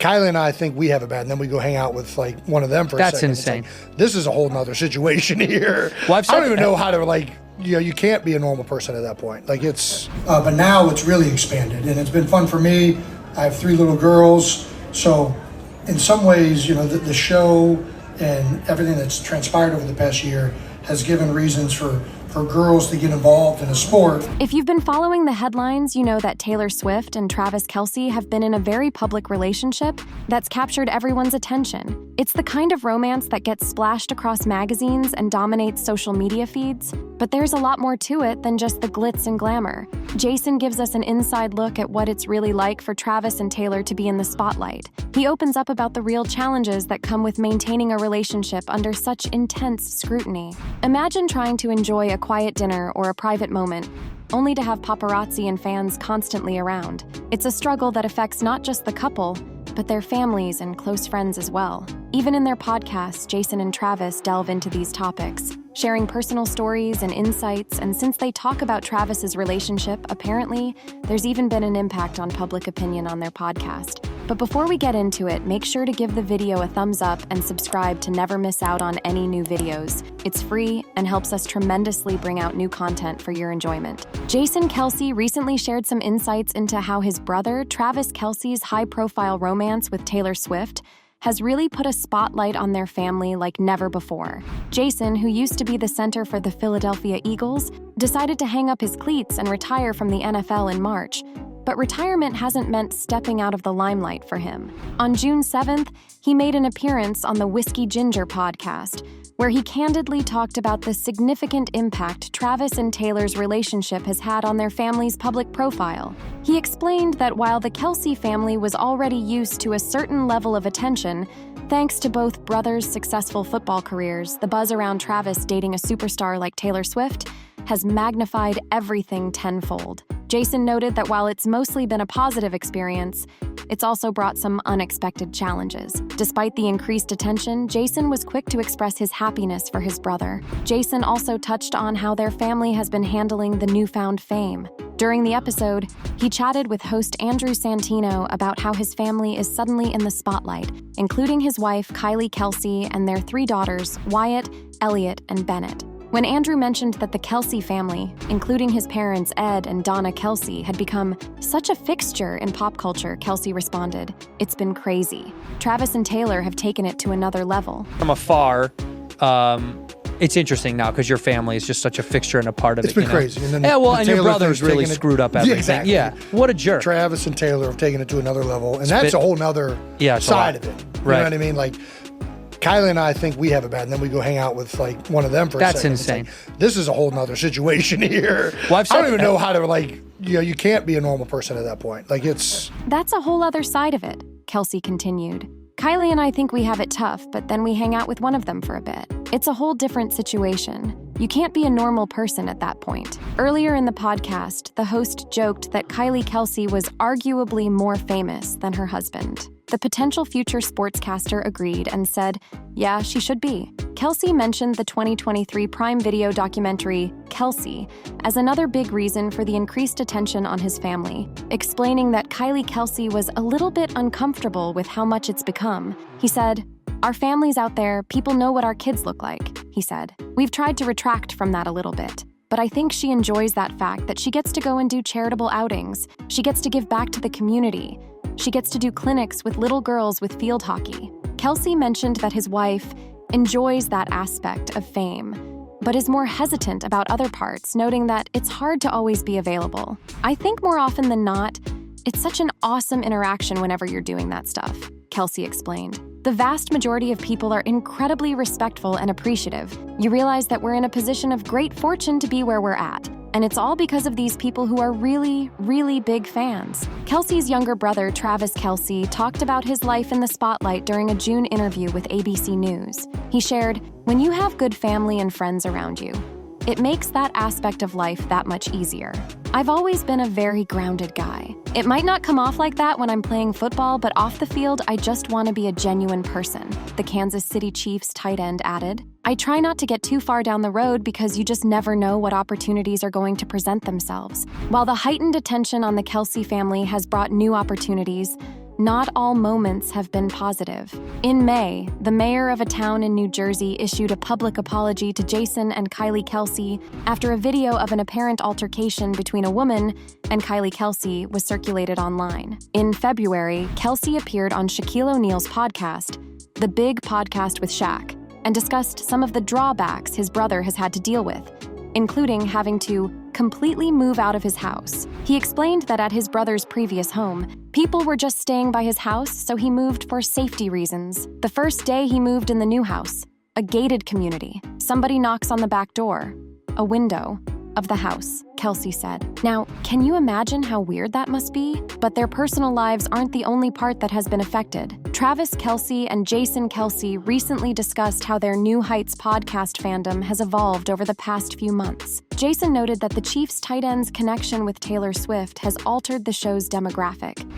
Kylie and I think we have it bad, and then we go hang out with like one of them for a second. That's insane. Like, this is a whole nother situation here. Well, I don't even know how to like, you can't be a normal person at that point. Like it's, but now it's really expanded, and it's been fun for me. I have 3 little girls, so in some ways, the show and everything that's transpired over the past year has given reasons for girls to get involved in a sport. If you've been following the headlines, you know that Taylor Swift and Travis Kelce have been in a very public relationship that's captured everyone's attention. It's the kind of romance that gets splashed across magazines and dominates social media feeds, but there's a lot more to it than just the glitz and glamour. Jason gives us an inside look at what it's really like for Travis and Taylor to be in the spotlight. He opens up about the real challenges that come with maintaining a relationship under such intense scrutiny. Imagine trying to enjoy a quiet dinner or a private moment, only to have paparazzi and fans constantly around. It's a struggle that affects not just the couple, but their families and close friends as well. Even in their podcasts, Jason and Travis delve into these topics, sharing personal stories and insights, and since they talk about Travis's relationship, apparently, there's even been an impact on public opinion on their podcast. But before we get into it, make sure to give the video a thumbs up and subscribe to never miss out on any new videos. It's free and helps us tremendously bring out new content for your enjoyment. Jason Kelce recently shared some insights into how his brother, Travis Kelce's high-profile romance with Taylor Swift, has really put a spotlight on their family like never before. Jason, who used to be the center for the Philadelphia Eagles, decided to hang up his cleats and retire from the NFL in March. But retirement hasn't meant stepping out of the limelight for him. On June 7th, he made an appearance on the Whiskey Ginger podcast, where he candidly talked about the significant impact Travis and Taylor's relationship has had on their family's public profile. He explained that while the Kelce family was already used to a certain level of attention, thanks to both brothers' successful football careers, the buzz around Travis dating a superstar like Taylor Swift has magnified everything tenfold. Jason noted that while it's mostly been a positive experience, it's also brought some unexpected challenges. Despite the increased attention, Jason was quick to express his happiness for his brother. Jason also touched on how their family has been handling the newfound fame. During the episode, he chatted with host Andrew Santino about how his family is suddenly in the spotlight, including his wife Kylie Kelce and their 3 daughters, Wyatt, Elliot, and Bennett. When Andrew mentioned that the Kelce family, including his parents Ed and Donna Kelce, had become such a fixture in pop culture, Kelce responded, "It's been crazy. Travis and Taylor have taken it to another level." From afar, it's interesting now because your family is just such a fixture and a part of it. It's been crazy. And then and your brother's really screwed up everything. Yeah, exactly. Yeah, what a jerk. Travis and Taylor have taken it to another level, and that's a whole nother side of it. You know what I mean? Like, Kylie and I think we have it bad, and then we go hang out with like one of them for a second. That's insane. Like, this is a whole nother situation here. Well, I don't even know how to like, you can't be a normal person at that point. Like it's... That's a whole other side of it, Kelce continued. Kylie and I think we have it tough, but then we hang out with one of them for a bit. It's a whole different situation. You can't be a normal person at that point. Earlier in the podcast, the host joked that Kylie Kelce was arguably more famous than her husband. The potential future sportscaster agreed and said, yeah, she should be. Kelce mentioned the 2023 Prime Video documentary, Kelce, as another big reason for the increased attention on his family, explaining that Kylie Kelce was a little bit uncomfortable with how much it's become. He said, "Our family's out there, people know what our kids look like," he said. "We've tried to retract from that a little bit, but I think she enjoys that fact that she gets to go and do charitable outings. She gets to give back to the community. She gets to do clinics with little girls with field hockey." Kelce mentioned that his wife enjoys that aspect of fame, but is more hesitant about other parts, noting that it's hard to always be available. "I think more often than not, it's such an awesome interaction whenever you're doing that stuff," Kelce explained. "The vast majority of people are incredibly respectful and appreciative. You realize that we're in a position of great fortune to be where we're at. And it's all because of these people who are really, really big fans." Kelce's younger brother, Travis Kelce, talked about his life in the spotlight during a June interview with ABC News. He shared, "When you have good family and friends around you, it makes that aspect of life that much easier. I've always been a very grounded guy. It might not come off like that when I'm playing football, but off the field, I just want to be a genuine person," the Kansas City Chiefs tight end added. "I try not to get too far down the road because you just never know what opportunities are going to present themselves." While the heightened attention on the Kelce family has brought new opportunities, not all moments have been positive. In May, the mayor of a town in New Jersey issued a public apology to Jason and Kylie Kelce after a video of an apparent altercation between a woman and Kylie Kelce was circulated online. In February, Kelce appeared on Shaquille O'Neal's podcast, The Big Podcast with Shaq, and discussed some of the drawbacks his brother has had to deal with, including having to completely move out of his house. He explained that at his brother's previous home, people were just staying by his house, so he moved for safety reasons. The first day he moved in the new house, a gated community, somebody knocks on the back door, a window of the house, Kelce said. Now, can you imagine how weird that must be? But their personal lives aren't the only part that has been affected. Travis Kelce and Jason Kelce recently discussed how their New Heights podcast fandom has evolved over the past few months. Jason noted that the Chiefs' tight end's connection with Taylor Swift has altered the show's demographic.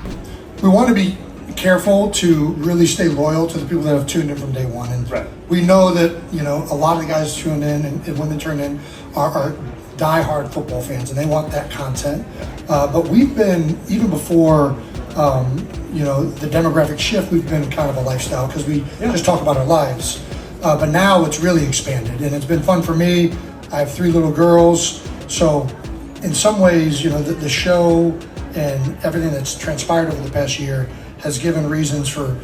We want to be careful to really stay loyal to the people that have tuned in from day one. And we know that, a lot of the guys tune in and women turn in are diehard football fans, and they want that content. But we've been, even before, the demographic shift, we've been kind of a lifestyle because we just talk about our lives. But now it's really expanded, and it's been fun for me. I have 3 little girls, so in some ways, the show and everything that's transpired over the past year has given reasons for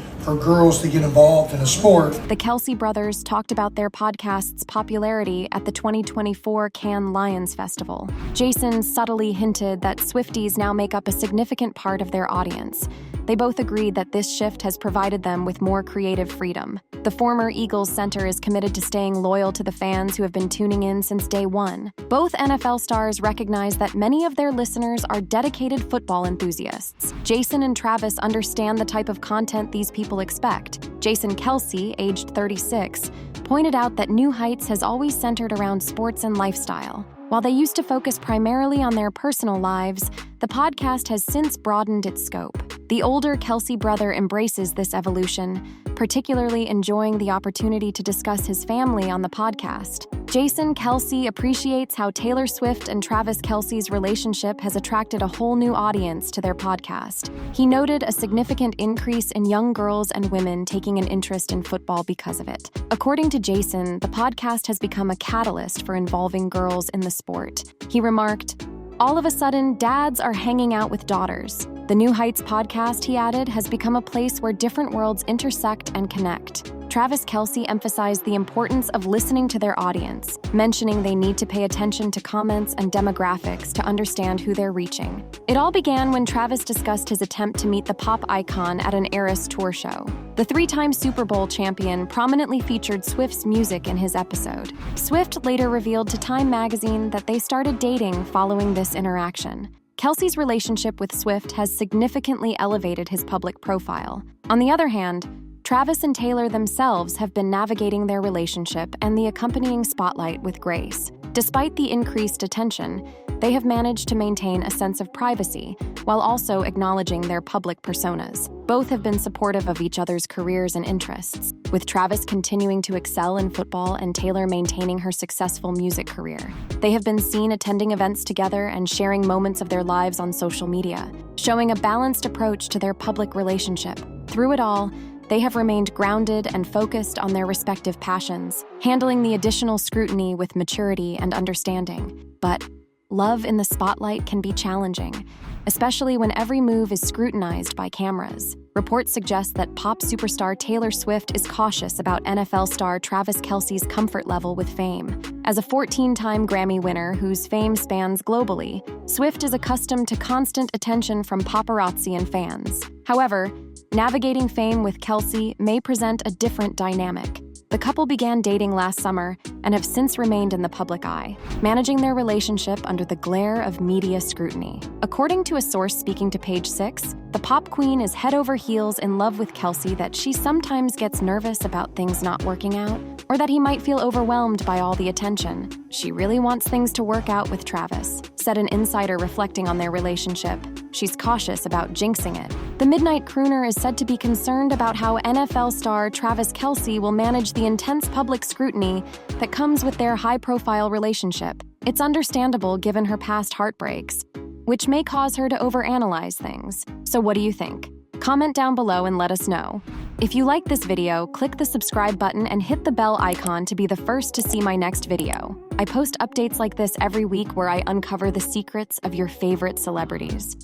girls to get involved in a sport. The Kelce brothers talked about their podcast's popularity at the 2024 Cannes Lions Festival. Jason subtly hinted that Swifties now make up a significant part of their audience. They both agreed that this shift has provided them with more creative freedom. The former Eagles center is committed to staying loyal to the fans who have been tuning in since day one. Both NFL stars recognize that many of their listeners are dedicated football enthusiasts. Jason and Travis understand the type of content these people expect. Jason Kelce, aged 36, pointed out that New Heights has always centered around sports and lifestyle. While they used to focus primarily on their personal lives, the podcast has since broadened its scope. The older Kelce brother embraces this evolution, particularly enjoying the opportunity to discuss his family on the podcast. Jason Kelce appreciates how Taylor Swift and Travis Kelce's relationship has attracted a whole new audience to their podcast. He noted a significant increase in young girls and women taking an interest in football because of it. According to Jason, the podcast has become a catalyst for involving girls in the sport. He remarked, "All of a sudden, dads are hanging out with daughters. The New Heights podcast," he added, "has become a place where different worlds intersect and connect." Travis Kelce emphasized the importance of listening to their audience, mentioning they need to pay attention to comments and demographics to understand who they're reaching. It all began when Travis discussed his attempt to meet the pop icon at an Eras tour show. The 3-time Super Bowl champion prominently featured Swift's music in his episode. Swift later revealed to Time magazine that they started dating following this interaction. Kelce's relationship with Swift has significantly elevated his public profile. On the other hand, Travis and Taylor themselves have been navigating their relationship and the accompanying spotlight with grace. Despite the increased attention, they have managed to maintain a sense of privacy while also acknowledging their public personas. Both have been supportive of each other's careers and interests, with Travis continuing to excel in football and Taylor maintaining her successful music career. They have been seen attending events together and sharing moments of their lives on social media, showing a balanced approach to their public relationship. Through it all, they have remained grounded and focused on their respective passions, handling the additional scrutiny with maturity and understanding. But love in the spotlight can be challenging, especially when every move is scrutinized by cameras. Reports suggest that pop superstar Taylor Swift is cautious about NFL star Travis Kelce's comfort level with fame. As a 14-time Grammy winner whose fame spans globally, Swift is accustomed to constant attention from paparazzi and fans. However, navigating fame with Kelce may present a different dynamic. The couple began dating last summer and have since remained in the public eye, managing their relationship under the glare of media scrutiny. According to a source speaking to Page 6, the pop queen is head over heels in love with Kelce, that she sometimes gets nervous about things not working out, or that he might feel overwhelmed by all the attention. She really wants things to work out with Travis, said an insider reflecting on their relationship. She's cautious about jinxing it. The Midnight Crooner is said to be concerned about how NFL star Travis Kelce will manage the intense public scrutiny that comes with their high-profile relationship. It's understandable given her past heartbreaks, which may cause her to overanalyze things. So what do you think? Comment down below and let us know. If you like this video, click the subscribe button and hit the bell icon to be the first to see my next video. I post updates like this every week where I uncover the secrets of your favorite celebrities.